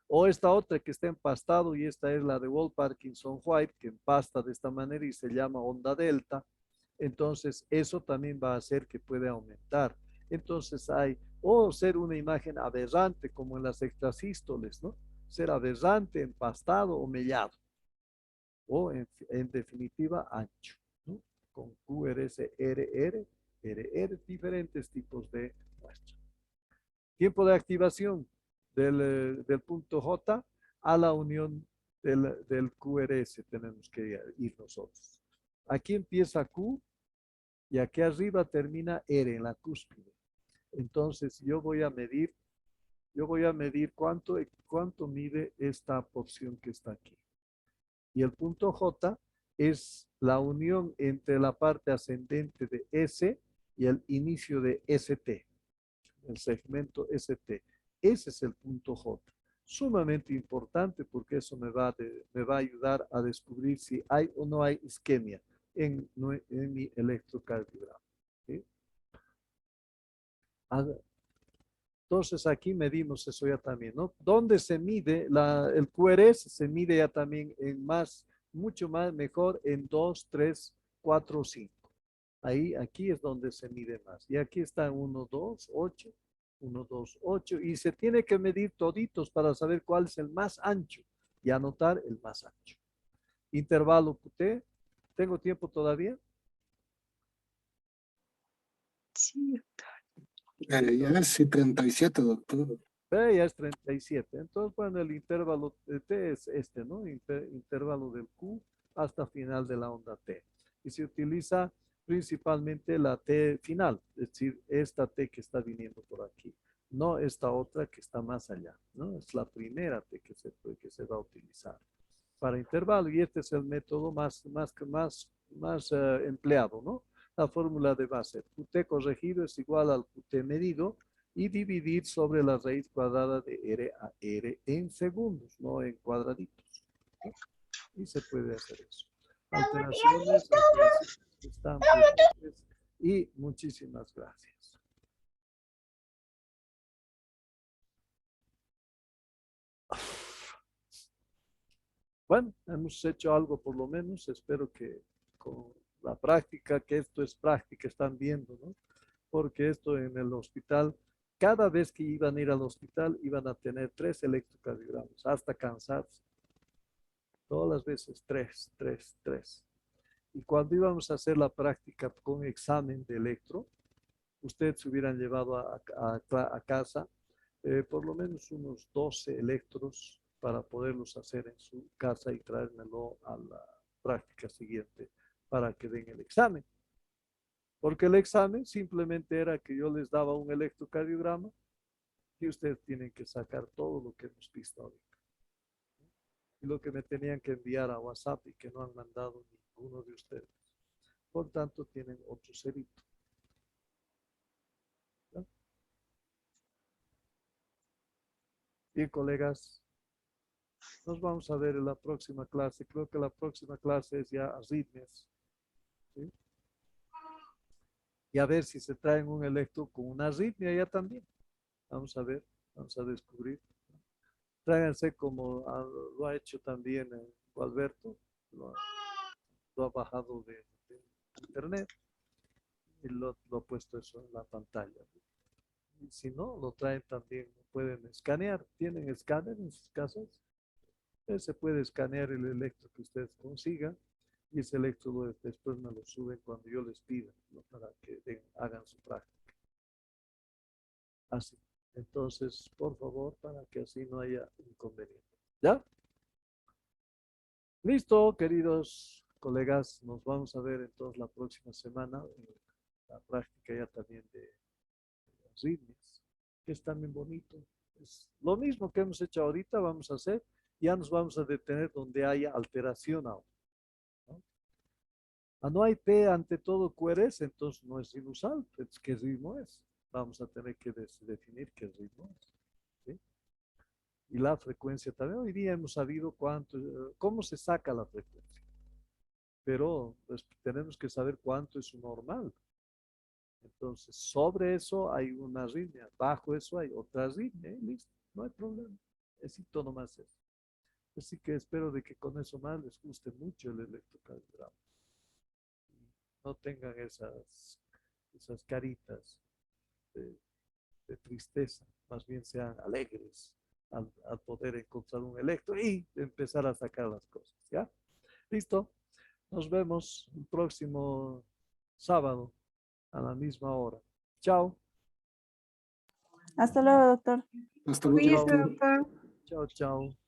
O esta otra que está empastado y esta es la de Wall Parkinson White que empasta de esta manera y se llama onda delta. Entonces eso también va a hacer que pueda aumentar. Entonces hay, o ser una imagen aberrante como en las extrasístoles, ¿no? Ser aberrante, empastado o mellado o en definitiva ancho, ¿no? Con QRS, RR, diferentes tipos de muestra. Tiempo de activación del punto J a la unión del QRS tenemos que ir nosotros. Aquí empieza Q y aquí arriba termina R en la cúspide. Entonces yo voy a medir cuánto mide esta porción que está aquí. Y el punto J es la unión entre la parte ascendente de S y el inicio de ST, el segmento ST. Ese es el punto J. Sumamente importante porque eso me va a ayudar a descubrir si hay o no hay isquemia en mi electrocardiograma. ¿Sí? Entonces aquí medimos eso ya también, ¿no? ¿Dónde se mide? El QRS se mide ya también en mucho más mejor en 2, 3, 4, 5. Aquí es donde se mide más. Y aquí está 1, 2, 8, 1, 2, 8. Y se tiene que medir toditos para saber cuál es el más ancho y anotar el más ancho. Intervalo QT. ¿Tengo tiempo todavía? Sí. Ya sí, 37, doctor. Ya es 37. Entonces, bueno, el intervalo T es este, ¿no? Intervalo del Q hasta final de la onda T. Y se utiliza principalmente la T final, es decir, esta T que está viniendo por aquí, no esta otra que está más allá, ¿no? Es la primera T que se va a utilizar para intervalo y este es el método más empleado, ¿no? La fórmula de base, QT corregido es igual al QT medido y dividir sobre la raíz cuadrada de R a R en segundos, no en cuadraditos. ¿Sí? Y se puede hacer eso. Alteraciones están presentes y muchísimas gracias. Bueno, hemos hecho algo por lo menos, espero que con la práctica, que esto es práctica, están viendo, ¿no? Porque esto en el hospital, cada vez que iban a ir al hospital, iban a tener 3 electrocardiogramas, hasta cansarse. Todas las veces 3, 3, 3. Y cuando íbamos a hacer la práctica con examen de electro, ustedes se hubieran llevado a casa por lo menos unos 12 electros para poderlos hacer en su casa y traérmelo a la práctica siguiente para que den el examen. Porque el examen simplemente era que yo les daba un electrocardiograma y ustedes tienen que sacar todo lo que hemos visto ahorita. Y lo que me tenían que enviar a WhatsApp y que no han mandado ninguno de ustedes. Por tanto, tienen otro cerito. ¿No? Bien, colegas, nos vamos a ver en la próxima clase. Creo que la próxima clase es ya arritmias. ¿Sí? Y a ver si se traen un electro con una arritmia ya también. Vamos a ver, vamos a descubrir. Tráiganse como lo ha hecho también Alberto, lo ha bajado de internet y lo ha puesto eso en la pantalla. Y si no, lo traen también, pueden escanear. ¿Tienen escáner en sus casas? Se puede escanear el electro que ustedes consigan y ese electro después me lo suben cuando yo les pida, ¿no? Para que hagan su práctica. Así. Entonces, por favor, para que así no haya inconveniente. ¿Ya? Listo, queridos colegas, nos vamos a ver entonces la próxima semana en la práctica ya también de arritmias, que es también bonito. Es lo mismo que hemos hecho ahorita, vamos a hacer, ya nos vamos a detener donde haya alteración ahora. No hay P ante todo QRS, entonces no es sinusal. Entonces, ¿qué ritmo es? Vamos a tener que definir qué ritmo es. ¿Sí? Y la frecuencia también. Hoy día hemos sabido cómo se saca la frecuencia. Pero pues, tenemos que saber cuánto es su normal. Entonces, sobre eso hay una arritmia. Bajo eso hay otra arritmia. Listo, no hay problema. Necesito nomás eso. Así que espero de que con eso más les guste mucho el electrocardiograma. No tengan esas caritas de tristeza, más bien sean alegres al poder encontrar un electro y empezar a sacar las cosas, ¿ya? Listo, nos vemos el próximo sábado a la misma hora. Chao. Hasta luego, doctor. Hasta luego, Cuídese, Chao, doctor. doctor. chao, chao.